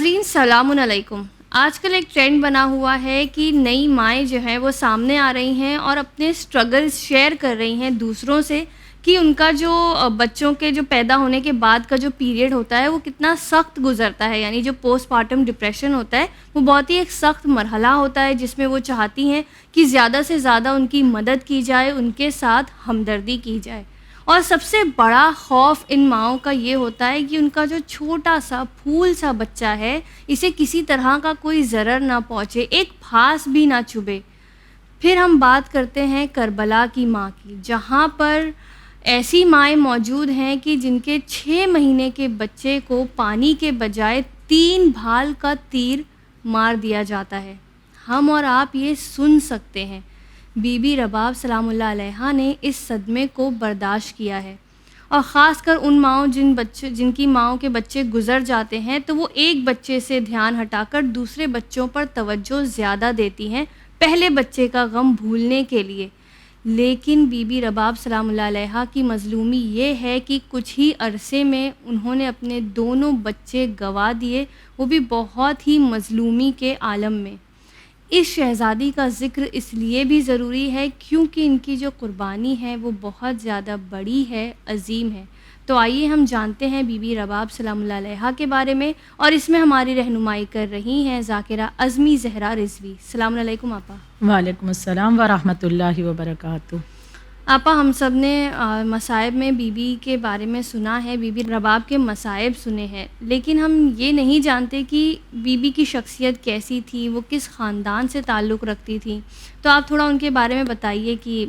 ناظرین سلام علیکم. آج کل ایک ٹرینڈ بنا ہوا ہے کہ نئی مائیں جو ہیں وہ سامنے آ رہی ہیں اور اپنے سٹرگلز شیئر کر رہی ہیں دوسروں سے کہ ان کا جو بچوں کے جو پیدا ہونے کے بعد کا جو پیریڈ ہوتا ہے وہ کتنا سخت گزرتا ہے. یعنی جو پوسٹ پارٹم ڈپریشن ہوتا ہے وہ بہت ہی ایک سخت مرحلہ ہوتا ہے جس میں وہ چاہتی ہیں کہ زیادہ سے زیادہ ان کی مدد کی جائے, ان کے ساتھ ہمدردی کی جائے. اور سب سے بڑا خوف ان ماؤں کا یہ ہوتا ہے کہ ان کا جو چھوٹا سا پھول سا بچہ ہے اسے کسی طرح کا کوئی ضرر نہ پہنچے, ایک پھاس بھی نہ چبھے. پھر ہم بات کرتے ہیں کربلا کی ماں کی, جہاں پر ایسی مائیں موجود ہیں کہ جن کے 6 مہینے کے بچے کو پانی کے بجائے 3 بھال کا تیر مار دیا جاتا ہے. ہم اور آپ یہ سن سکتے ہیں. بی بی رباب سلام اللہ علیہا نے اس صدمے کو برداشت کیا ہے, اور خاص کر ان ماؤں جن کی ماؤں کے بچے گزر جاتے ہیں تو وہ ایک بچے سے دھیان ہٹا کر دوسرے بچوں پر توجہ زیادہ دیتی ہیں پہلے بچے کا غم بھولنے کے لیے. لیکن بی بی رباب سلام اللہ علیہا کی مظلومی یہ ہے کہ کچھ ہی عرصے میں انہوں نے اپنے دونوں بچے گنوا دیے, وہ بھی بہت ہی مظلومی کے عالم میں. اس شہزادی کا ذکر اس لیے بھی ضروری ہے کیونکہ ان کی جو قربانی ہے وہ بہت زیادہ بڑی ہے, عظیم ہے. تو آئیے ہم جانتے ہیں بی بی رباب سلام اللہ علیہا کے بارے میں, اور اس میں ہماری رہنمائی کر رہی ہیں ذاکرہ اعظمی زہرا رضوی. السلام علیکم آپا. وعلیکم السلام ورحمۃ اللہ وبرکاتہ. آپا, ہم سب نے مصائب میں بی بی کے بارے میں سنا ہے, بی بی رباب کے مصائب سنے ہیں, لیکن ہم یہ نہیں جانتے کہ بی بی کی شخصیت کیسی تھی, وہ کس خاندان سے تعلق رکھتی تھیں. تو آپ تھوڑا ان کے بارے میں بتائیے کہ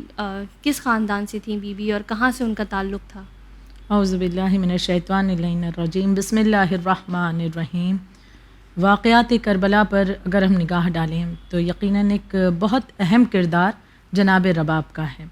کس خاندان سے تھیں بی بی اور کہاں سے ان کا تعلق تھا. اعوذ باللہ من الشیطان اللعین الرجیم. بسم اللہ الرحمن الرحیم. واقعات کربلا پر اگر ہم نگاہ ڈالیں تو یقیناً ایک بہت اہم کردار جناب رباب کا ہے,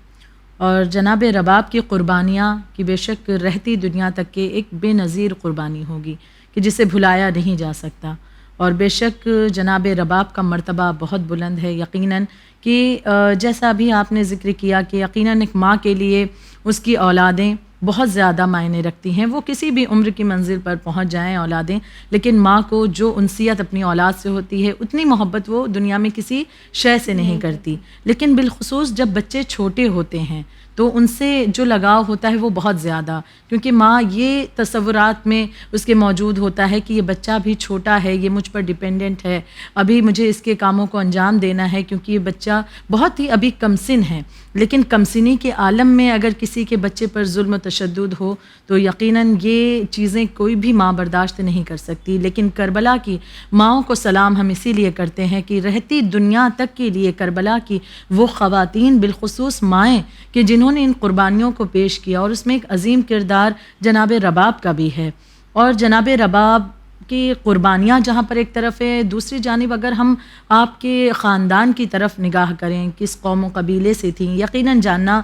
اور جناب رباب کی قربانیاں کہ بے شک رہتی دنیا تک کے ایک بے نظیر قربانی ہوگی کہ جسے بھلایا نہیں جا سکتا. اور بے شک جناب رباب کا مرتبہ بہت بلند ہے. یقیناً کہ جیسا ابھی آپ نے ذکر کیا کہ یقیناً ایک ماں کے لیے اس کی اولادیں بہت زیادہ معنی رکھتی ہیں. وہ کسی بھی عمر کی منزل پر پہنچ جائیں اولادیں, لیکن ماں کو جو انسیت اپنی اولاد سے ہوتی ہے اتنی محبت وہ دنیا میں کسی شے سے نہیں کرتی. لیکن بالخصوص جب بچے چھوٹے ہوتے ہیں تو ان سے جو لگاؤ ہوتا ہے وہ بہت زیادہ, کیونکہ ماں یہ تصورات میں اس کے موجود ہوتا ہے کہ یہ بچہ بھی چھوٹا ہے, یہ مجھ پر ڈیپینڈنٹ ہے, ابھی مجھے اس کے کاموں کو انجام دینا ہے کیونکہ یہ بچہ بہت ہی ابھی کمسن ہے. لیکن کمسنی کے عالم میں اگر کسی کے بچے پر ظلم و تشدد ہو تو یقیناً یہ چیزیں کوئی بھی ماں برداشت نہیں کر سکتی. لیکن کربلا کی ماؤں کو سلام ہم اسی لیے کرتے ہیں کہ رہتی دنیا تک کے لیے کربلا کی وہ خواتین بالخصوص مائیں کہ جنہوں نے ان قربانیوں کو پیش کیا, اور اس میں ایک عظیم کردار جناب رباب کا بھی ہے. اور جناب رباب کی قربانیاں جہاں پر ایک طرف ہے, دوسری جانب اگر ہم آپ کے خاندان کی طرف نگاہ کریں کس قوم و قبیلے سے تھیں, یقیناً جاننا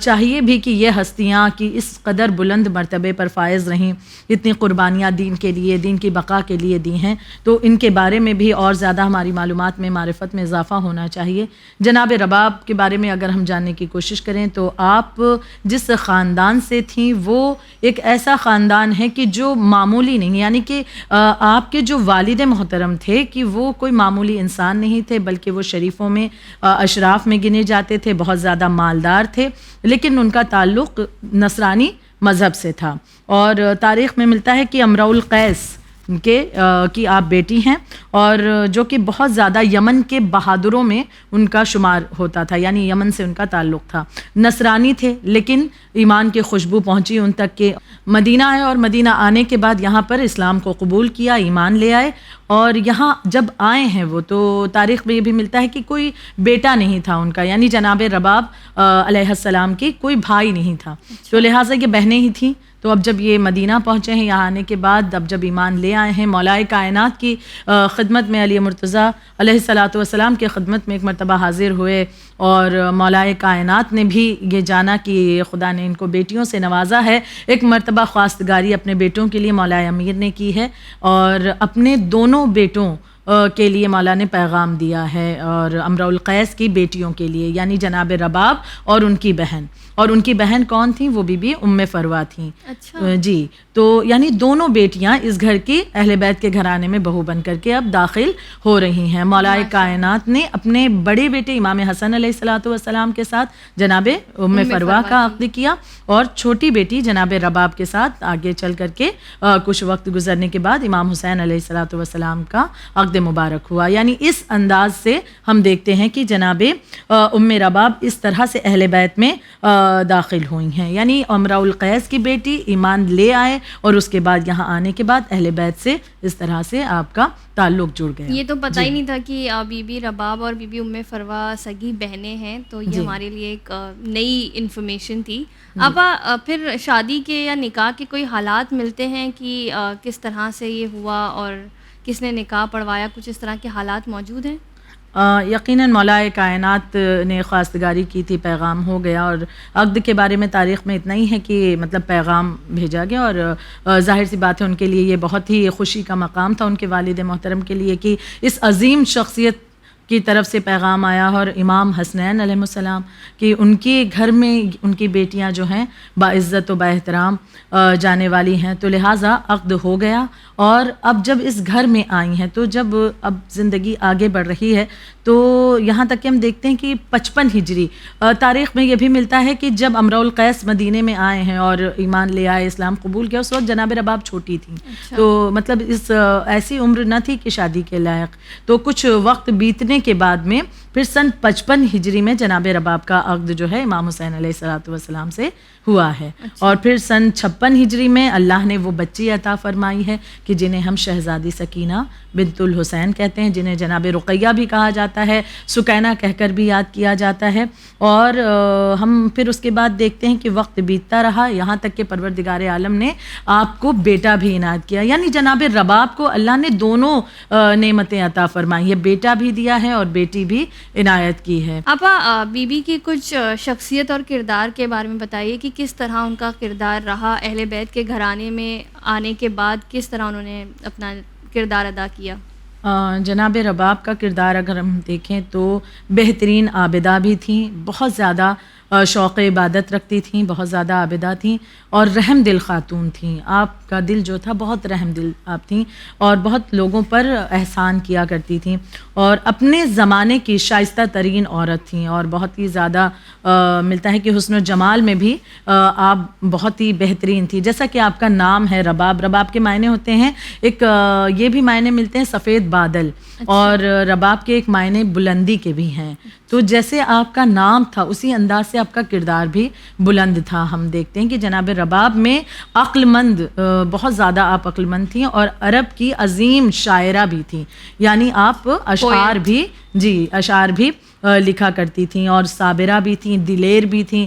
چاہیے بھی کہ یہ ہستیاں کہ اس قدر بلند مرتبے پر فائز رہیں, اتنی قربانیاں دین کے لیے, دین کی بقا کے لیے دی ہیں, تو ان کے بارے میں بھی اور زیادہ ہماری معلومات میں معرفت میں اضافہ ہونا چاہیے. جناب رباب کے بارے میں اگر ہم جاننے کی کوشش کریں تو آپ جس خاندان سے تھیں وہ ایک ایسا خاندان ہے کہ جو معمولی نہیں, یعنی کہ آپ کے جو والد محترم تھے کہ وہ کوئی معمولی انسان نہیں تھے بلکہ وہ شریفوں میں اشراف میں گنے جاتے تھے, بہت زیادہ مالدار تھے, لیکن ان کا تعلق نصرانی مذہب سے تھا. اور تاریخ میں ملتا ہے کہ امراء القیس کی آپ بیٹی ہیں, اور جو کہ بہت زیادہ یمن کے بہادروں میں ان کا شمار ہوتا تھا, یعنی یمن سے ان کا تعلق تھا. نصرانی تھے لیکن ایمان کی خوشبو پہنچی ان تک کہ مدینہ آئے, اور مدینہ آنے کے بعد یہاں پر اسلام کو قبول کیا, ایمان لے آئے. اور یہاں جب آئے ہیں وہ تو تاریخ میں یہ بھی ملتا ہے کہ کوئی بیٹا نہیں تھا ان کا, یعنی جناب رباب علیہ السلام کی کوئی بھائی نہیں تھا, تو لہٰذا یہ بہنیں ہی تھیں. تو اب جب یہ مدینہ پہنچے ہیں, یہاں آنے کے بعد اب جب ایمان لے آئے ہیں, مولائے کائنات کی خدمت میں علی مرتضیٰ علیہ الصلاۃ والسلام کی خدمت میں ایک مرتبہ حاضر ہوئے, اور مولائے کائنات نے بھی یہ جانا کہ خدا نے ان کو بیٹیوں سے نوازا ہے. ایک مرتبہ خواستگاری اپنے بیٹوں کے لیے مولائے امیر نے کی ہے, اور اپنے دونوں بیٹوں کے لیے مولا نے پیغام دیا ہے, اور امراء القیس کی بیٹیوں کے لیے, یعنی جناب رباب اور ان کی بہن. اور ان کی بہن کون تھیں؟ وہ بی بی ام فروا تھیں. اچھا. جی, تو یعنی دونوں بیٹیاں اس گھر کی اہل بیت کے گھرانے میں بہو بن کر کے اب داخل ہو رہی ہیں. مولا کائنات نے اپنے بڑے بیٹے امام حسن علیہ الصلوۃ والسلام کے ساتھ جناب ام فروا کا عقد کیا, اور چھوٹی بیٹی جناب رباب کے ساتھ آگے چل کر کے کچھ وقت گزرنے کے بعد امام حسین علیہ الصلوۃ والسلام کا عقد مبارک ہوا. یعنی اس انداز سے ہم دیکھتے ہیں کہ جناب ام رباب اس طرح سے اہل بیت میں داخل ہوئی ہیں. یعنی امراء القیس کی بیٹی ایمان لے آئے اور اس کے بعد یہاں آنے کے بعد اہل بیت سے اس طرح سے آپ کا تعلق جڑ گیا. یہ تو پتہ ہی نہیں تھا کہ بی بی رباب اور بی بی ام فروا سگی بہنیں ہیں, تو یہ ہمارے لیے ایک نئی انفارمیشن تھی. اب پھر شادی کے یا نکاح کے کوئی حالات ملتے ہیں کہ کس طرح سے یہ ہوا اور کس نے نکاح پڑھوایا, کچھ اس طرح کے حالات موجود ہیں؟ یقیناً مولا کائنات نے خواستگاری کی تھی, پیغام ہو گیا, اور عقد کے بارے میں تاریخ میں اتنا ہی ہے کہ مطلب پیغام بھیجا گیا, اور ظاہر سی بات ہے ان کے لیے یہ بہت ہی خوشی کا مقام تھا ان کے والد محترم کے لیے کہ اس عظیم شخصیت کی طرف سے پیغام آیا, اور امام حسنین علیہ السلام کہ ان کے گھر میں ان کی بیٹیاں جو ہیں باعزت و باحترام جانے والی ہیں, تو لہٰذا عقد ہو گیا. اور اب جب اس گھر میں آئی ہیں تو جب اب زندگی آگے بڑھ رہی ہے تو یہاں تک کہ ہم دیکھتے ہیں کہ 55 ہجری تاریخ میں یہ بھی ملتا ہے کہ جب امراء القیس مدینے میں آئے ہیں اور ایمان لے آئے, اسلام قبول کیا, اس وقت جناب رباب چھوٹی تھیں. تو مطلب اس ایسی عمر نہ تھی کہ شادی کے لائق. تو کچھ وقت بیتنے کے بعد میں پھر سن 55 ہجری میں جناب رباب کا عقد جو ہے امام حسین علیہ الصلوۃ والسلام سے ہوا ہے. اور پھر سن 56 ہجری میں اللہ نے وہ بچی عطا فرمائی ہے کہ جنہیں ہم شہزادی سکینہ بنت الحسین کہتے ہیں, جنہیں جناب رقیہ بھی کہا جاتا ہے, سکینہ کہہ کر بھی یاد کیا جاتا ہے. اور ہم پھر اس کے بعد دیکھتے ہیں کہ وقت بیتتا رہا, یہاں تک کہ پروردگار عالم نے آپ کو بیٹا بھی عنایت کیا. یعنی جناب رباب کو اللہ نے دونوں نعمتیں عطا فرمائی ہے, بیٹا بھی دیا ہے اور بیٹی بھی عنایت کی ہے. آپا بی بی کی کچھ شخصیت اور کردار کے بارے میں بتائیے کہ کس طرح ان کا کردار رہا, اہل بیت کے گھرانے میں آنے کے بعد کس طرح انہوں نے اپنا کردار ادا کیا. جناب رباب کا کردار اگر ہم دیکھیں تو بہترین عابدہ بھی تھیں, بہت زیادہ شوق عبادت رکھتی تھیں, بہت زیادہ عابدہ تھیں, اور رحم دل خاتون تھیں. آپ کا دل جو تھا بہت رحم دل آپ تھیں, اور بہت لوگوں پر احسان کیا کرتی تھیں, اور اپنے زمانے کی شائستہ ترین عورت تھیں, اور بہت ہی زیادہ ملتا ہے کہ حسن و جمال میں بھی آپ بہت ہی بہترین تھی. جیسا کہ آپ کا نام ہے رباب, رباب کے معنی ہوتے ہیں ایک یہ بھی معنی ملتے ہیں سفید بادل, اور رباب کے ایک معنی بلندی کے بھی ہیں. تو جیسے آپ کا نام تھا اسی انداز سے آپ کا کردار بھی بلند تھا. ہم دیکھتے ہیں کہ جناب رباب میں عقل مند, بہت زیادہ آپ عقل مند تھیں, اور عرب کی عظیم شاعرہ بھی تھیں. یعنی آپ اشعار بھی لکھا کرتی تھیں, اور صابرہ بھی تھیں, دلیر بھی تھیں.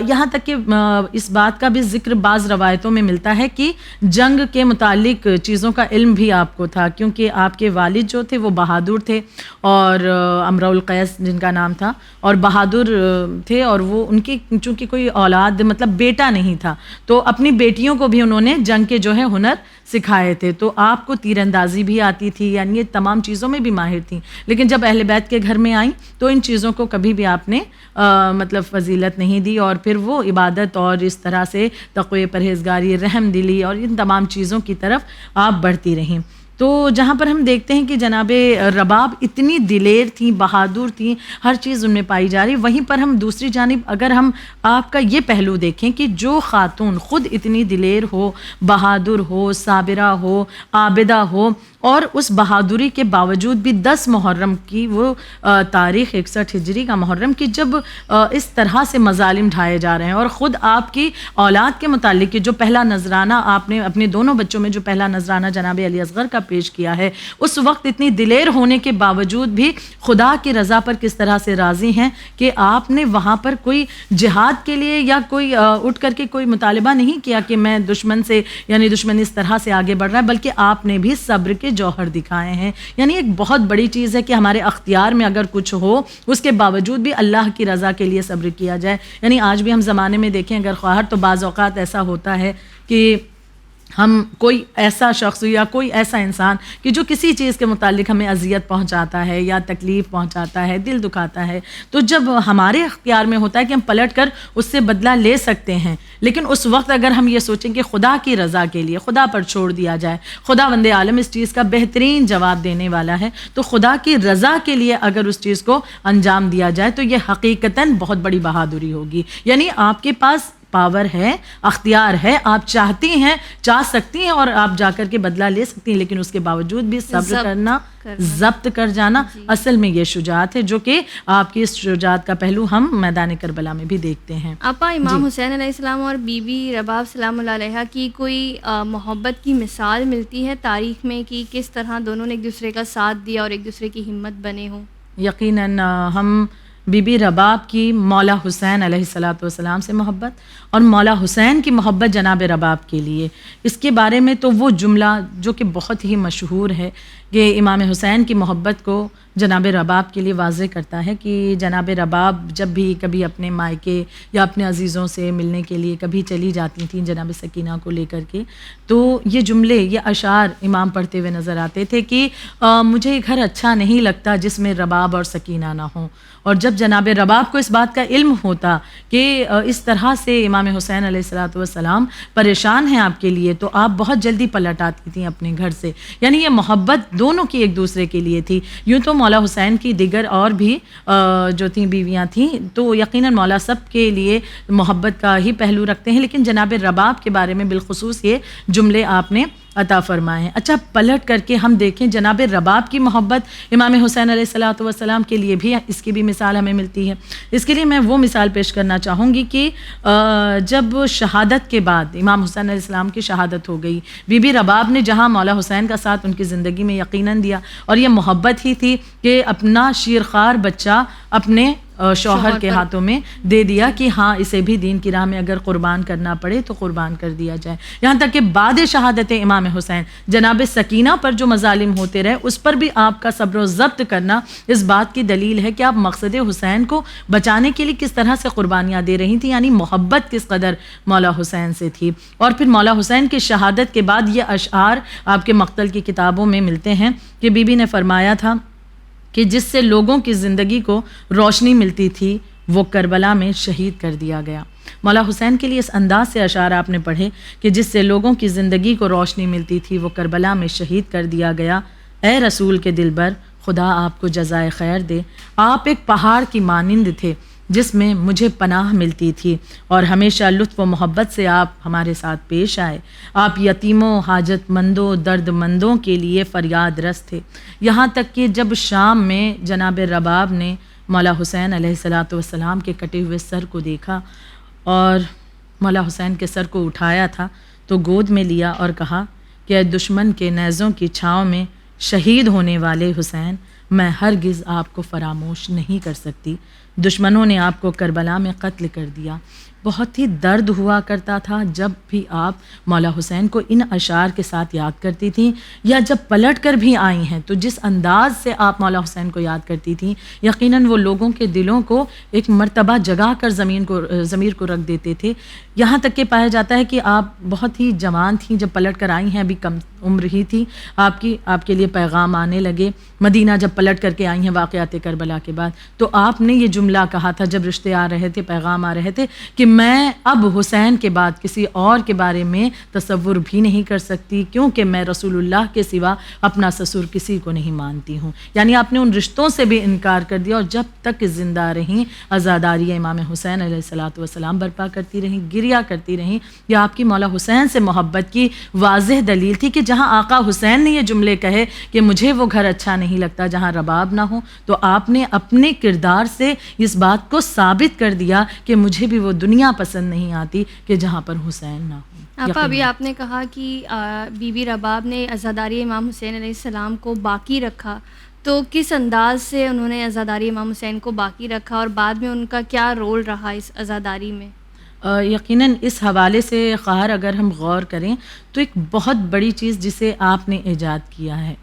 یہاں تک کہ اس بات کا بھی ذکر بعض روایتوں میں ملتا ہے کہ جنگ کے متعلق چیزوں کا علم بھی آپ کو تھا, کیونکہ آپ کے والد جو تھے وہ بہادر تھے, اور امراء القیس جن کا نام تھا, اور بہادر تھے, اور وہ ان کی چونکہ کوئی اولاد مطلب بیٹا نہیں تھا, تو اپنی بیٹیوں کو بھی انہوں نے جنگ کے جو ہے ہنر سکھائے تھے. تو آپ کو تیر اندازی بھی آتی تھی, یعنی یہ تمام چیزوں میں بھی ماہر تھیں. لیکن جب اہل بیت کے گھر میں آئیں تو ان چیزوں کو کبھی بھی آپ نے مطلب فضیلت نہیں دی, اور پھر وہ عبادت اور اس طرح سے تقوی, پرہیزگاری, رحم دلی اور ان تمام چیزوں کی طرف آپ بڑھتی رہیں. تو جہاں پر ہم دیکھتے ہیں کہ جناب رباب اتنی دلیر تھیں, بہادر تھیں, ہر چیز ان میں پائی جا رہی. وہیں پر ہم دوسری جانب اگر ہم آپ کا یہ پہلو دیکھیں کہ جو خاتون خود اتنی دلیر ہو, بہادر ہو, صابرہ ہو, عابدہ ہو, اور اس بہادری کے باوجود بھی 10 محرم کی وہ تاریخ 61 ہجری کا محرم کی جب اس طرح سے مظالم ڈھائے جا رہے ہیں, اور خود آپ کی اولاد کے متعلق جو پہلا نذرانہ آپ نے اپنے دونوں بچوں میں جو پہلا نذرانہ جناب علی اصغر کا پیش کیا ہے, اس وقت اتنی دلیر ہونے کے باوجود بھی خدا کی رضا پر کس طرح سے راضی ہیں کہ آپ نے وہاں پر کوئی جہاد کے لیے یا کوئی اٹھ کر کے کوئی مطالبہ نہیں کیا کہ میں دشمن سے, یعنی دشمن اس طرح سے آگے بڑھ رہا ہے, بلکہ آپ نے بھی صبر کے جوہر دکھائے ہیں. یعنی ایک بہت بڑی چیز ہے کہ ہمارے اختیار میں اگر کچھ ہو اس کے باوجود بھی اللہ کی رضا کے لیے صبر کیا جائے. یعنی آج بھی ہم زمانے میں دیکھیں اگر خواہر, تو بعض اوقات ایسا ہوتا ہے کہ ہم کوئی ایسا شخص یا کوئی ایسا انسان کہ جو کسی چیز کے متعلق ہمیں اذیت پہنچاتا ہے یا تکلیف پہنچاتا ہے، دل دکھاتا ہے، تو جب ہمارے اختیار میں ہوتا ہے کہ ہم پلٹ کر اس سے بدلہ لے سکتے ہیں، لیکن اس وقت اگر ہم یہ سوچیں کہ خدا کی رضا کے لیے خدا پر چھوڑ دیا جائے، خدا وند عالم اس چیز کا بہترین جواب دینے والا ہے، تو خدا کی رضا کے لیے اگر اس چیز کو انجام دیا جائے تو یہ حقیقتاً بہت بڑی بہادری ہوگی. یعنی آپ کے پاس پاور ہے، اختیار ہے، آپ چاہتی ہیں، چاہ سکتی ہیں اور آپ جا کر کے بدلہ لے سکتی ہیں، لیکن اس کے باوجود بھی صبر کرنا، ضبط کر جانا، اصل میں یہ شجاعت ہے، جو کہ آپ کی اس شجاعت کا پہلو ہم میدان کربلا میں بھی دیکھتے ہیں. آپا، امام حسین علیہ السلام اور بی بی رباب سلام اللہ علیہ کی کوئی محبت کی مثال ملتی ہے تاریخ میں کہ کس طرح دونوں نے ایک دوسرے کا ساتھ دیا اور ایک دوسرے کی ہمت بنے ہوں؟ یقیناً ہم بی بی رباب کی مولا حسین علیہ الصلاۃ والسلام سے محبت اور مولا حسین کی محبت جناب رباب کے لیے، اس کے بارے میں تو وہ جملہ جو کہ بہت ہی مشہور ہے کہ امام حسین کی محبت کو جناب رباب کے لیے واضح کرتا ہے کہ جناب رباب جب بھی کبھی اپنے مائکے یا اپنے عزیزوں سے ملنے کے لیے کبھی چلی جاتی تھیں جناب سکینہ کو لے کر کے، تو یہ جملے، یہ اشعار امام پڑھتے ہوئے نظر آتے تھے کہ مجھے گھر اچھا نہیں لگتا جس میں رباب اور سکینہ نہ ہوں. اور جب جناب رباب کو اس بات کا علم ہوتا کہ اس طرح سے امام حسین علیہ الصلاۃ والسلام پریشان ہیں آپ کے لیے، تو آپ بہت جلدی پلٹ آتی تھیں اپنے گھر سے. یعنی یہ محبت دونوں کی ایک دوسرے کے لیے تھی. یوں تو مولا حسین کی دیگر اور بھی جو تھیں بیویاں تھیں، تو یقیناً مولا سب کے لیے محبت کا ہی پہلو رکھتے ہیں، لیکن جناب رباب کے بارے میں بالخصوص یہ جملے آپ نے عطا فرمائے ہیں. اچھا، پلٹ کر کے ہم دیکھیں جناب رباب کی محبت امام حسین علیہ الصلاۃ والسلام کے لیے بھی، اس کی بھی مثال ہمیں ملتی ہے. اس کے لیے میں وہ مثال پیش کرنا چاہوں گی کہ جب شہادت کے بعد امام حسین علیہ السلام کی شہادت ہو گئی، بی بی رباب نے جہاں مولا حسین کا ساتھ ان کی زندگی میں یقیناً دیا، اور یہ محبت ہی تھی کہ اپنا شیرخوار بچہ اپنے شوہر کے ہاتھوں میں دے دیا کہ ہاں اسے بھی دین کی راہ میں اگر قربان کرنا پڑے تو قربان کر دیا جائے. یہاں تک کہ بعد شہادت امام حسین جناب سکینہ پر جو مظالم ہوتے رہے، اس پر بھی آپ کا صبر و ضبط کرنا اس بات کی دلیل ہے کہ آپ مقصد حسین کو بچانے کے لیے کس طرح سے قربانیاں دے رہی تھیں، یعنی محبت کس قدر مولا حسین سے تھی. اور پھر مولا حسین کی شہادت کے بعد یہ اشعار آپ کے مقتل کی کتابوں میں ملتے ہیں کہ بی بی نے فرمایا تھا کہ جس سے لوگوں کی زندگی کو روشنی ملتی تھی وہ کربلا میں شہید کر دیا گیا. مولا حسین کے لیے اس انداز سے اشعار آپ نے پڑھے کہ جس سے لوگوں کی زندگی کو روشنی ملتی تھی وہ کربلا میں شہید کر دیا گیا. اے رسول کے دلبر، خدا آپ کو جزائے خیر دے. آپ ایک پہاڑ کی مانند تھے جس میں مجھے پناہ ملتی تھی، اور ہمیشہ لطف و محبت سے آپ ہمارے ساتھ پیش آئے. آپ یتیموں، حاجت مندوں، درد مندوں کے لیے فریاد رس تھے. یہاں تک کہ جب شام میں جناب رباب نے مولا حسین علیہ الصلاۃ والسلام کے کٹے ہوئے سر کو دیکھا اور مولا حسین کے سر کو اٹھایا تھا تو گود میں لیا اور کہا کہ اے دشمن کے نیزوں کی چھاؤں میں شہید ہونے والے حسین، میں ہرگز آپ کو فراموش نہیں کر سکتی. دشمنوں نے آپ کو کربلا میں قتل کر دیا. بہت ہی درد ہوا کرتا تھا جب بھی آپ مولا حسین کو ان اشعار کے ساتھ یاد کرتی تھیں، یا جب پلٹ کر بھی آئی ہیں تو جس انداز سے آپ مولا حسین کو یاد کرتی تھیں، یقیناً وہ لوگوں کے دلوں کو ایک مرتبہ جگا کر ضمیر کو رکھ دیتے تھے. یہاں تک کہ پایا جاتا ہے کہ آپ بہت ہی جوان تھیں جب پلٹ کر آئی ہیں، ابھی کم عمر ہی تھی آپ کے لیے پیغام آنے لگے. مدینہ جب پلٹ کر کے آئی ہیں واقعات کربلا کے بعد، تو آپ نے یہ جملہ کہا تھا جب رشتے آ رہے تھے، پیغام آ رہے تھے کہ میں اب حسین کے بعد کسی اور کے بارے میں تصور بھی نہیں کر سکتی، کیونکہ میں رسول اللہ کے سوا اپنا سسر کسی کو نہیں مانتی ہوں. یعنی آپ نے ان رشتوں سے بھی انکار کر دیا، اور جب تک زندہ رہیں عزاداری امام حسین علیہ الصلاۃ والسلام برپا کرتی رہیں، گریا کرتی رہیں. یہ آپ کی مولا حسین سے محبت کی واضح دلیل تھی کہ جہاں آقا حسین نے یہ جملے کہے کہ مجھے وہ گھر اچھا نہیں لگتا جہاں رباب نہ ہو، تو آپ نے اپنے کردار سے اس بات کو ثابت کر دیا کہ مجھے بھی وہ دنیا پسند نہیں آتی کہ جہاں پر حسین نہ ہو. آپا، ابھی آپ نے کہا کہ بی بی رباب نے عزاداری امام حسین علیہ السلام کو باقی رکھا، تو کس انداز سے انہوں نے عزاداری امام حسین کو باقی رکھا اور بعد میں ان کا کیا رول رہا اس عزاداری میں؟ یقیناً اس حوالے سے خواہر اگر ہم غور کریں تو ایک بہت بڑی چیز جسے آپ نے ایجاد کیا ہے،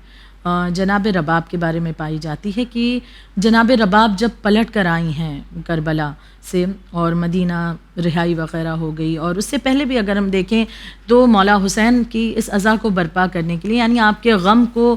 جناب رباب کے بارے میں پائی جاتی ہے کہ جناب رباب جب پلٹ کر آئی ہیں کربلا سے اور مدینہ رہائی وغیرہ ہو گئی، اور اس سے پہلے بھی اگر ہم دیکھیں تو مولا حسین کی اس عزا کو برپا کرنے کے لیے، یعنی آپ کے غم کو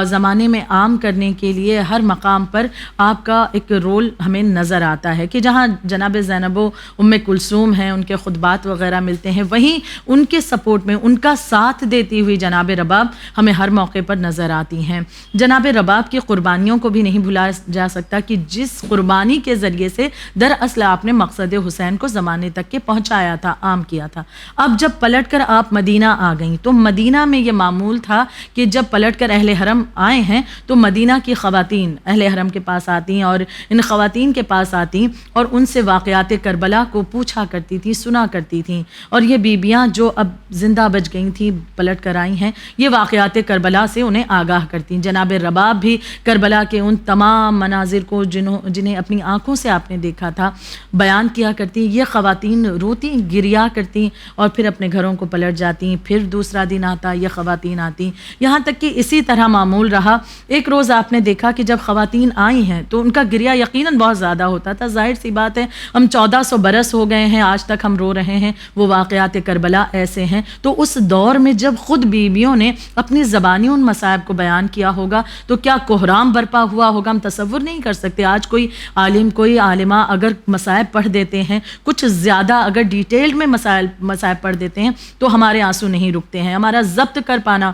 زمانے میں عام کرنے کے لیے ہر مقام پر آپ کا ایک رول ہمیں نظر آتا ہے کہ جہاں جناب زینب و ام کلثوم ہیں، ان کے خطبات وغیرہ ملتے ہیں، وہیں ان کے سپورٹ میں ان کا ساتھ دیتی ہوئی جناب رباب ہمیں ہر موقع پر نظر آتی ہیں۔ جناب رباب کی قربانیوں کو بھی نہیں بھولا جا سکتا کہ جس قربانی کے ذریعے سے دراصل آپ نے مقصد حسین کو زمانے تک کے پہنچایا تھا، عام کیا تھا۔ اب جب پلٹ کر آپ مدینہ آ گئیں تو مدینہ میں یہ معمول تھا کہ جب پلٹ کر اہل حرم آئے ہیں تو مدینہ کی خواتین اہل حرم کے پاس آتی اور ان خواتین کے پاس آتی اور ان سے واقعات کربلا کو پوچھا کرتی تھی، سنا کرتی تھیں، اور یہ بیبیاں جو اب زندہ بچ گئی تھیں، پلٹ کر آئی ہیں، یہ واقعات کربلا سے انہیں آگاہ کرتی۔ جناب رباب بھی کربلا کے ان تمام مناظر کو جنہیں اپنی آنکھوں سے آپ نے دیکھا تھا بیان کیا کرتی۔ یہ خواتین روتی گریا کرتی اور پھر اپنے گھروں کو پلٹ جاتی، پھر دوسرا دن آتا یہ خواتین آتی، یہاں تک کہ اسی طرح معمول رہا۔ ایک روز آپ نے دیکھا کہ جب خواتین آئی ہیں تو ان کا گریا یقیناً بہت زیادہ ہوتا تھا، ظاہر سی بات ہے، ہم 1400 برس ہو گئے ہیں، آج تک ہم رو رہے ہیں، وہ واقعات کربلا ایسے ہیں۔ تو اس دور میں جب خود بیویوں نے اپنی زبانی ان مصائب کو بیان کیا ہوگا تو کیا کوہرام برپا ہوا ہوگا، ہم تصور نہیں کر سکتے۔ آج کوئی عالم کوئی عالمہ اگر مصائب پڑھ دیتے ہیں، کچھ زیادہ اگر ڈیٹیل میں مصائب پڑھ دیتے ہیں تو ہمارے آنسو نہیں رکتے ہیں، ہمارا ضبط کر پانا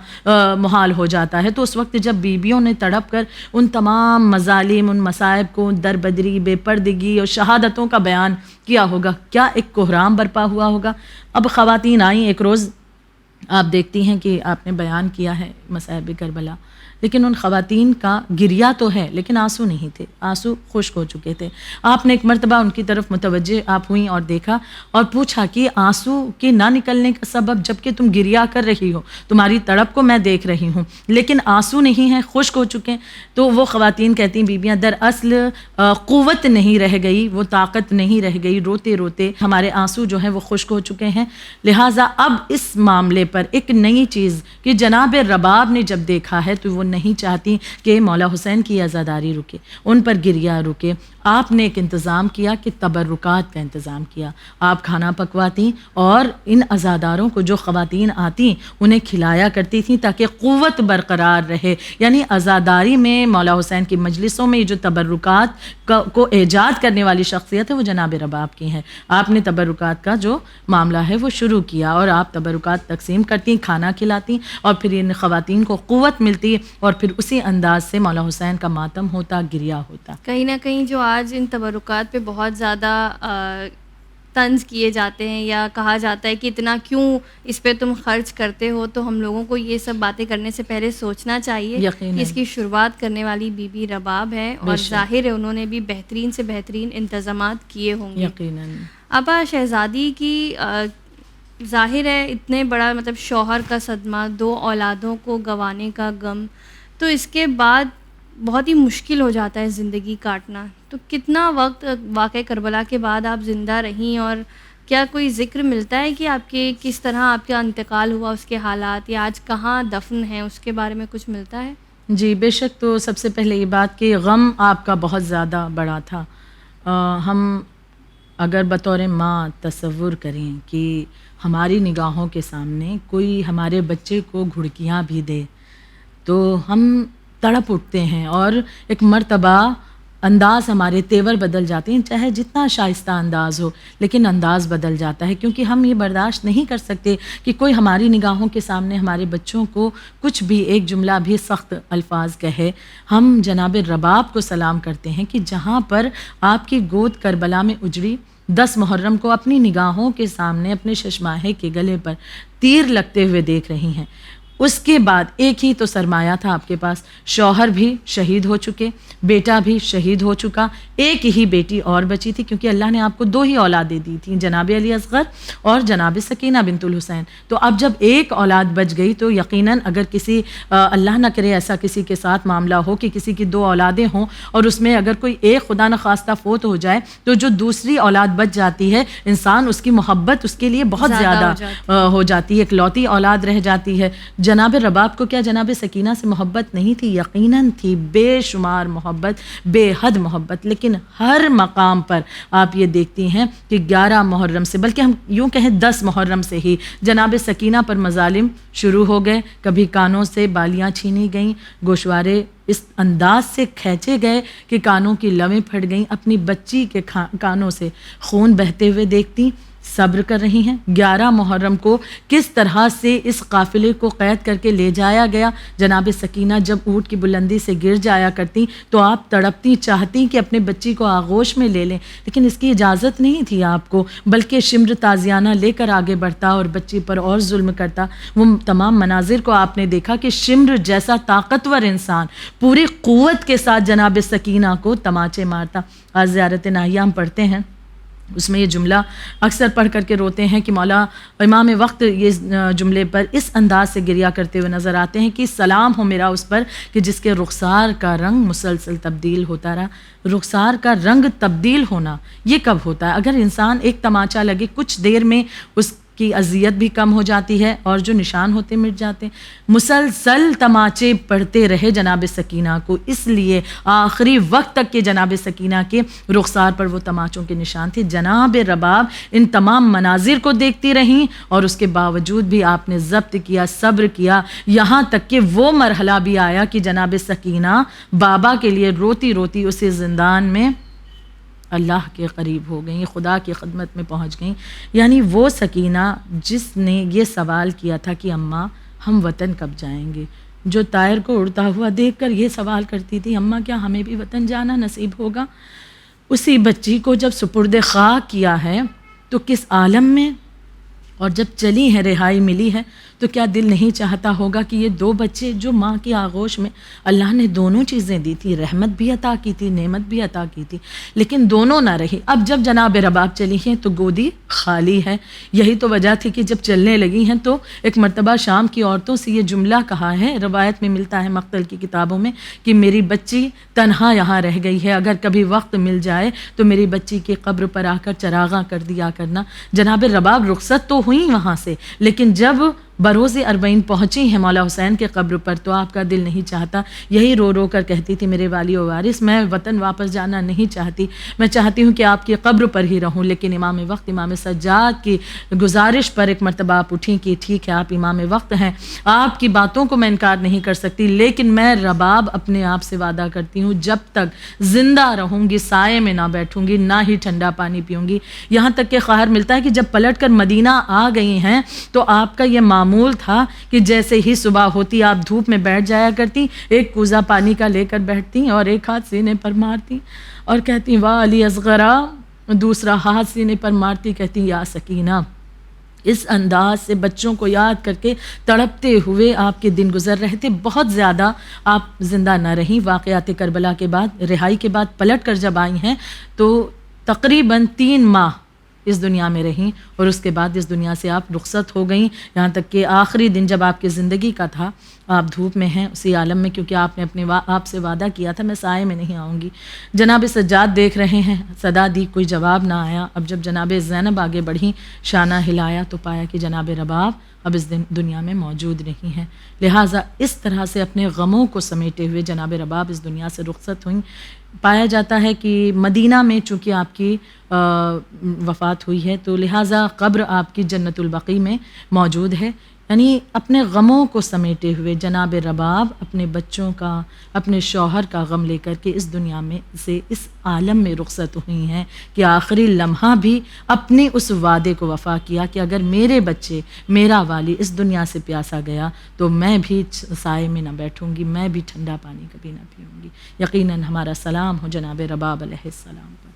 محال ہو جاتا ہے۔ تو اس وقت جب بیویوں نے تڑپ کر ان تمام مظالم، ان مصائب کو، دربدری، بے پردگی اور شہادتوں کا بیان کیا ہوگا، کیا ایک کوہرام برپا ہوا ہوگا۔ اب خواتین آئیں، ایک روز آپ دیکھتی ہیں کہ آپ نے بیان کیا ہے مصائب کربلا، لیکن ان خواتین کا گریا تو ہے لیکن آنسو نہیں تھے، آنسو خشک ہو چکے تھے۔ آپ نے ایک مرتبہ ان کی طرف متوجہ آپ ہوئیں اور دیکھا اور پوچھا کہ آنسو کے نہ نکلنے کا سبب، جبکہ تم گریا کر رہی ہو، تمہاری تڑپ کو میں دیکھ رہی ہوں، لیکن آنسو نہیں ہیں، خشک ہو چکے۔ تو وہ خواتین کہتی ہیں، بیبیاں، دراصل قوت نہیں رہ گئی، وہ طاقت نہیں رہ گئی، روتے روتے ہمارے آنسو جو ہیں وہ خشک ہو چکے ہیں، لہٰذا اب اس معاملے پر ایک نئی چیز کہ جناب رباب نے جب دیکھا ہے تو وہ نہیں چاہتی کہ مولا حسین کی عزاداری رکے، ان پر گریا رکے۔ آپ نے ایک انتظام کیا کہ تبرکات کا انتظام کیا، آپ کھانا پکواتی اور ان عزاداروں کو، جو خواتین آتی، انہیں کھلایا کرتی تھیں تاکہ قوت برقرار رہے۔ یعنی عزاداری میں مولا حسین کی مجلسوں میں جو تبرکات کو ایجاد کرنے والی شخصیت ہے وہ جناب رباب کی ہیں۔ آپ نے تبرکات کا جو معاملہ ہے وہ شروع کیا اور آپ تبرکات تقسیم کرتی، کھانا کھلاتی اور پھر ان خواتین کو قوت ملتی اور پھر اسی انداز سے مولا حسین کا ماتم ہوتا، گریا ہوتا۔ کہیں نہ کہیں جو آج ان تبرکات پہ بہت زیادہ طنز کیے جاتے ہیں یا کہا جاتا ہے کہ اتنا کیوں اس پہ تم خرچ کرتے ہو، تو ہم لوگوں کو یہ سب باتیں کرنے سے پہلے سوچنا چاہیے کہ اس کی شروعات کرنے والی بی بی رباب ہے اور ظاہر ہے انہوں نے بھی بہترین سے بہترین انتظامات کیے ہوں گے۔ یقیناً ابا شہزادی کی ظاہر ہے اتنے بڑا مطلب شوہر کا صدمہ، 2 اولادوں کو گنوانے کا غم، تو اس کے بعد بہت ہی مشکل ہو جاتا ہے زندگی کاٹنا۔ تو کتنا وقت واقعہ کربلا کے بعد آپ زندہ رہیں، اور کیا کوئی ذکر ملتا ہے کہ آپ کے کس طرح آپ کا انتقال ہوا، اس کے حالات، یا آج کہاں دفن ہیں، اس کے بارے میں کچھ ملتا ہے؟ جی بے شک۔ تو سب سے پہلے یہ بات کہ غم آپ کا بہت زیادہ بڑا تھا۔ ہم اگر بطور ماں تصور کریں کہ ہماری نگاہوں کے سامنے کوئی ہمارے بچے کو گھڑکیاں بھی دے تو ہم تڑپ اٹھتے ہیں، اور ایک مرتبہ انداز ہمارے تیور بدل جاتے ہیں، چاہے جتنا شائستہ انداز ہو لیکن انداز بدل جاتا ہے، کیونکہ ہم یہ برداشت نہیں کر سکتے کہ کوئی ہماری نگاہوں کے سامنے ہمارے بچوں کو کچھ بھی، ایک جملہ بھی سخت الفاظ کہے۔ ہم جناب رباب کو سلام کرتے ہیں کہ جہاں پر آپ کی گود کربلا میں اجڑی، 10 محرم کو اپنی نگاہوں کے سامنے اپنے ششماہے کے گلے پر تیر لگتے ہوئے دیکھ رہی ہیں۔ اس کے بعد ایک ہی تو سرمایہ تھا آپ کے پاس، شوہر بھی شہید ہو چکے، بیٹا بھی شہید ہو چکا، ایک ہی بیٹی اور بچی تھی، کیونکہ اللہ نے آپ کو 2 ہی اولادیں دی تھیں، جناب علی اصغر اور جناب سکینہ بنت الحسین۔ تو اب جب ایک اولاد بچ گئی تو یقیناً اگر کسی اللہ نہ کرے ایسا کسی کے ساتھ معاملہ ہو کہ کسی کی 2 اولادیں ہوں اور اس میں اگر کوئی ایک خدا نخواستہ فوت ہو جائے تو جو دوسری اولاد بچ جاتی ہے، انسان اس کی محبت اس کے لیے بہت زیادہ ہو جاتی ہے، ایک لوتی اولاد رہ جاتی ہے۔ جناب رباب کو کیا جناب سکینہ سے محبت نہیں تھی؟ یقیناً تھی، بے شمار محبت، بے حد محبت، لیکن ہر مقام پر آپ یہ دیکھتی ہیں کہ 11 محرم سے، بلکہ ہم یوں کہیں 10 محرم سے ہی جناب سکینہ پر مظالم شروع ہو گئے. کبھی کانوں سے بالیاں چھینی گئیں، گوشوارے اس انداز سے کھینچے گئے کہ کانوں کی لویں پھٹ گئیں. اپنی بچی کے کانوں سے خون بہتے ہوئے دیکھتی، صبر کر رہی ہیں. 11 محرم کو کس طرح سے اس قافلے کو قید کر کے لے جایا گیا. جناب سکینہ جب اونٹ کی بلندی سے گر جایا کرتی تو آپ تڑپتی، چاہتی کہ اپنے بچی کو آغوش میں لے لیں، لیکن اس کی اجازت نہیں تھی آپ کو، بلکہ شمر تازیانہ لے کر آگے بڑھتا اور بچی پر اور ظلم کرتا. وہ تمام مناظر کو آپ نے دیکھا کہ شمر جیسا طاقتور انسان پوری قوت کے ساتھ جناب سکینہ کو تماچے مارتا. آج زیارت ناہیہ ہم پڑھتے ہیں، اس میں یہ جملہ اکثر پڑھ کر کے روتے ہیں کہ مولا امام وقت یہ جملے پر اس انداز سے گریہ کرتے ہوئے نظر آتے ہیں کہ سلام ہو میرا اس پر کہ جس کے رخسار کا رنگ مسلسل تبدیل ہوتا رہا. رخسار کا رنگ تبدیل ہونا یہ کب ہوتا ہے؟ اگر انسان ایک تماچا لگے کچھ دیر میں اس کی اذیت بھی کم ہو جاتی ہے اور جو نشان ہوتے مٹ جاتے ہیں. مسلسل تماچے پڑتے رہے جناب سکینہ کو، اس لیے آخری وقت تک کہ جناب سکینہ کے رخسار پر وہ تماچوں کے نشان تھے. جناب رباب ان تمام مناظر کو دیکھتی رہیں اور اس کے باوجود بھی آپ نے ضبط کیا، صبر کیا، یہاں تک کہ وہ مرحلہ بھی آیا کہ جناب سکینہ بابا کے لیے روتی روتی اسے زندان میں اللہ کے قریب ہو گئیں، خدا کی خدمت میں پہنچ گئیں. یعنی وہ سکینہ جس نے یہ سوال کیا تھا کہ اماں ہم وطن کب جائیں گے، جو طائر کو اڑتا ہوا دیکھ کر یہ سوال کرتی تھی اماں کیا ہمیں بھی وطن جانا نصیب ہوگا. اسی بچی کو جب سپرد خاک کیا ہے تو کس عالم میں، اور جب چلی ہے رہائی ملی ہے تو کیا دل نہیں چاہتا ہوگا کہ یہ 2 بچے جو ماں کی آغوش میں اللہ نے دونوں چیزیں دی تھی، رحمت بھی عطا کی تھی، نعمت بھی عطا کی تھی، لیکن دونوں نہ رہی. اب جب جناب رباب چلی ہیں تو گودی خالی ہے. یہی تو وجہ تھی کہ جب چلنے لگی ہیں تو ایک مرتبہ شام کی عورتوں سے یہ جملہ کہا ہے، روایت میں ملتا ہے مقتل کی کتابوں میں، کہ میری بچی تنہا یہاں رہ گئی ہے، اگر کبھی وقت مل جائے تو میری بچی کی قبر پر آ کر چراغاں کر دیا کرنا. جناب رباب رخصت تو ہوئی وہاں سے، لیکن جب بروز 40 پہنچی ہیں مولا حسین کے قبر پر تو آپ کا دل نہیں چاہتا. یہی رو رو کر کہتی تھی میرے والی و وارث میں وطن واپس جانا نہیں چاہتی، میں چاہتی ہوں کہ آپ کی قبر پر ہی رہوں. لیکن امام وقت امام سجاد کی گزارش پر ایک مرتبہ آپ اٹھیں کہ ٹھیک ہے آپ امام وقت ہیں، آپ کی باتوں کو میں انکار نہیں کر سکتی، لیکن میں رباب اپنے آپ سے وعدہ کرتی ہوں جب تک زندہ رہوں گی سائے میں نہ بیٹھوں گی، نہ ہی ٹھنڈا پانی پیوں گی. یہاں تک کہ خبر ملتا ہے کہ جب پلٹ کر مدینہ آ گئی ہیں تو آپ کا یہ معمول تھا کہ جیسے ہی صبح ہوتی آپ دھوپ میں بیٹھ جایا کرتی، ایک کوزہ پانی کا لے کر بیٹھتی اور ایک ہاتھ سینے پر مارتی اور کہتی واہ علی اصغرا، دوسرا ہاتھ سینے پر مارتی کہتی یا سکینہ. اس انداز سے بچوں کو یاد کر کے تڑپتے ہوئے آپ کے دن گزر رہے تھے. بہت زیادہ آپ زندہ نہ رہیں. واقعات کربلا کے بعد، رہائی کے بعد پلٹ کر جب آئی ہیں تو تقریباً 3 ماہ اس دنیا میں رہیں اور اس کے بعد اس دنیا سے آپ رخصت ہو گئیں. یہاں تک کہ آخری دن جب آپ کی زندگی کا تھا آپ دھوپ میں ہیں اسی عالم میں، کیونکہ آپ نے اپنے آپ سے وعدہ کیا تھا میں سائے میں نہیں آؤں گی. جناب سجاد دیکھ رہے ہیں، صدا دی کوئی جواب نہ آیا. اب جب جناب زینب آگے بڑھیں، شانہ ہلایا تو پایا کہ جناب رباب اب اس دنیا میں موجود نہیں ہیں. لہٰذا اس طرح سے اپنے غموں کو سمیٹے ہوئے جناب رباب اس دنیا سے رخصت ہوئیں. پایا جاتا ہے کہ مدینہ میں چونکہ آپ کی وفات ہوئی ہے تو لہٰذا قبر آپ کی جنت البقیع میں موجود ہے. یعنی اپنے غموں کو سمیٹے ہوئے جناب رباب اپنے بچوں کا، اپنے شوہر کا غم لے کر کے اس دنیا میں سے اس عالم میں رخصت ہوئی ہیں کہ آخری لمحہ بھی اپنے اس وعدے کو وفا کیا کہ اگر میرے بچے، میرا والی اس دنیا سے پیاسا گیا تو میں بھی سائے میں نہ بیٹھوں گی، میں بھی ٹھنڈا پانی کبھی نہ پیوں گی. یقیناً ہمارا سلام ہو جناب رباب علیہ السلام پر.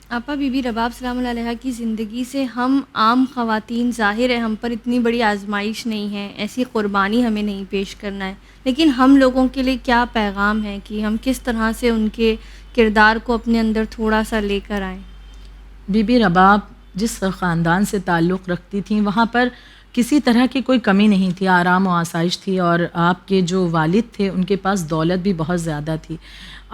آپا بی بی رباب سلام اللہ علیہ کی زندگی سے ہم عام خواتین، ظاہر ہے ہم پر اتنی بڑی آزمائش نہیں ہے، ایسی قربانی ہمیں نہیں پیش کرنا ہے، لیکن ہم لوگوں کے لیے کیا پیغام ہے کہ ہم کس طرح سے ان کے کردار کو اپنے اندر تھوڑا سا لے کر آئیں؟ بی بی رباب جس خاندان سے تعلق رکھتی تھیں وہاں پر کسی طرح کی کوئی کمی نہیں تھی، آرام و آسائش تھی، اور آپ کے جو والد تھے ان کے پاس دولت بھی بہت زیادہ تھی.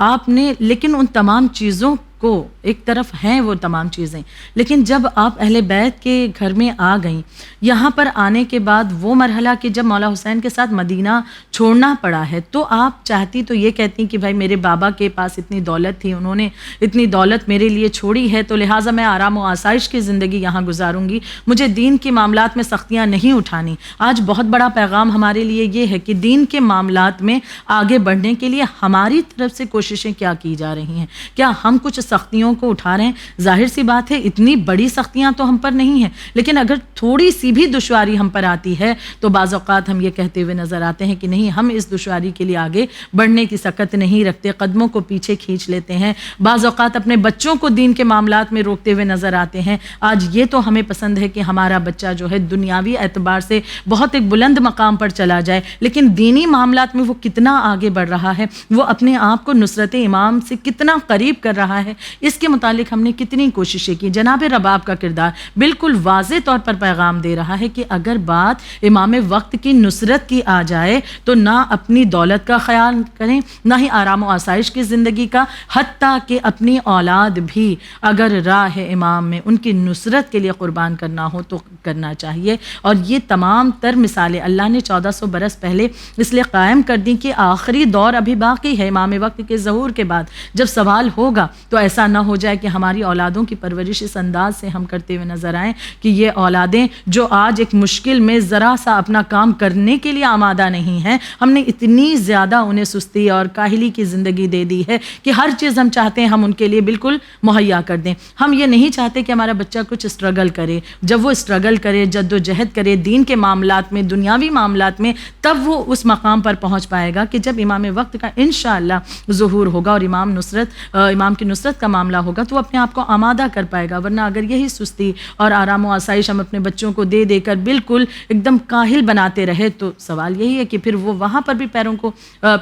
آپ نے لیکن ان تمام چیزوں کو ایک طرف ہیں وہ تمام چیزیں، لیکن جب آپ اہل بیت کے گھر میں آ گئیں، یہاں پر آنے کے بعد وہ مرحلہ کہ جب مولا حسین کے ساتھ مدینہ چھوڑنا پڑا ہے، تو آپ چاہتی تو یہ کہتی کہ بھائی میرے بابا کے پاس اتنی دولت تھی، انہوں نے اتنی دولت میرے لیے چھوڑی ہے، تو لہٰذا میں آرام و آسائش کی زندگی یہاں گزاروں گی، مجھے دین کے معاملات میں سختیاں نہیں اٹھانی۔ آج بہت بڑا پیغام ہمارے لیے یہ ہے کہ دین کے معاملات میں آگے بڑھنے کے لیے ہماری طرف سے کوششیں کیا کی جا رہی ہیں، کیا ہم کچھ سختیوں کو اٹھا رہے ہیں؟ ظاہر سی بات ہے اتنی بڑی سختیاں تو ہم پر نہیں ہیں، لیکن اگر تھوڑی سی بھی دشواری ہم پر آتی ہے تو بعض اوقات ہم یہ کہتے ہوئے نظر آتے ہیں کہ نہیں، ہم اس دشواری کے لیے آگے بڑھنے کی سکت نہیں رکھتے، قدموں کو پیچھے کھینچ لیتے ہیں، بعض اوقات اپنے بچوں کو دین کے معاملات میں روکتے ہوئے نظر آتے ہیں۔ آج یہ تو ہمیں پسند ہے کہ ہمارا بچہ جو ہے دنیاوی اعتبار سے بہت ایک بلند مقام پر چلا جائے، لیکن دینی معاملات میں وہ کتنا آگے بڑھ رہا ہے، وہ اپنے آپ کو نصرت امام سے کتنا قریب کر رہا ہے، اس کے متعلق ہم نے کتنی کوششیں کی۔ جناب رباب کا کردار بالکل واضح طور پر پیغام دے رہا ہے کہ اگر بات امام وقت کی نصرت کی آ جائے تو نہ اپنی دولت کا خیال کریں، نہ ہی آرام و آسائش کی زندگی کا، حتیٰ کہ اپنی اولاد بھی اگر راہ امام میں ان کی نصرت کے لیے قربان کرنا ہو تو کرنا چاہیے۔ اور یہ تمام تر مثالیں اللہ نے 1400 برس پہلے اس لیے قائم کر دی کہ آخری دور ابھی باقی ہے، امام وقت کے ظہور کے بعد جب سوال ہوگا تو ایسا نہ ہو جائے کہ ہماری اولادوں کی پرورش اس انداز سے ہم کرتے ہوئے نظر آئیں کہ یہ اولادیں جو آج ایک مشکل میں ذرا سا اپنا کام کرنے کے لیے آمادہ نہیں ہیں، ہم نے اتنی زیادہ انہیں سستی اور کاہلی کی زندگی دے دی ہے کہ ہر چیز ہم چاہتے ہیں ہم ان کے لیے بالکل مہیا کر دیں۔ ہم یہ نہیں چاہتے کہ ہمارا بچہ کچھ اسٹرگل کرے، جب وہ اسٹرگل کرے، جد و جہد کرے دین کے معاملات میں، دنیاوی معاملات میں، تب وہ اس مقام پر پہنچ پائے گا کہ جب امام وقت کا انشاءاللہ ظہور ہوگا اور امام کی نصرت کا معاملہ ہوگا تو وہ اپنے آپ کو آمادہ کر پائے گا۔ ورنہ اگر یہی سستی اور آرام و آسائش ہم اپنے بچوں کو دے دے کر بالکل ایک دم کاہل بناتے رہے تو سوال یہی ہے کہ پھر وہ وہاں پر بھی پیروں کو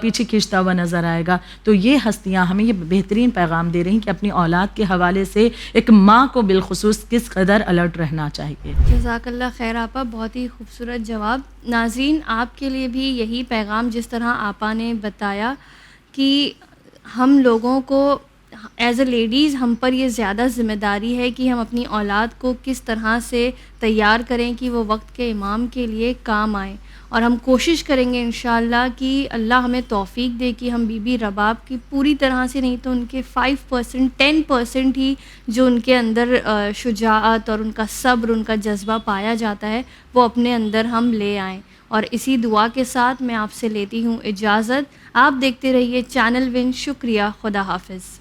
پیچھے کھینچتا ہوا نظر آئے گا۔ تو یہ ہستیاں ہمیں یہ بہترین پیغام دے رہی ہیں کہ اپنی اولاد کے حوالے سے ایک ماں کو بالخصوص کس قدر الرٹ رہنا چاہیے۔ جزاک اللہ خیر آپا، بہت ہی خوبصورت جواب۔ ناظرین آپ کے لیے بھی یہی پیغام، جس طرح آپا نے بتایا کہ ہم لوگوں کو ایز اے لیڈیز ہم پر یہ زیادہ ذمہ داری ہے کہ ہم اپنی اولاد کو کس طرح سے تیار کریں کہ وہ وقت کے امام کے لیے کام آئیں، اور ہم کوشش کریں گے انشاءاللہ کہ اللہ ہمیں توفیق دے کہ ہم بی بی رباب کی پوری طرح سے نہیں تو ان کے 5%، 10% ہی جو ان کے اندر شجاعت اور ان کا صبر، ان کا جذبہ پایا جاتا ہے، وہ اپنے اندر ہم لے آئیں۔ اور اسی دعا کے ساتھ میں آپ سے لیتی ہوں اجازت۔ آپ دیکھتے رہیے چینل ون۔ شکریہ، خدا حافظ۔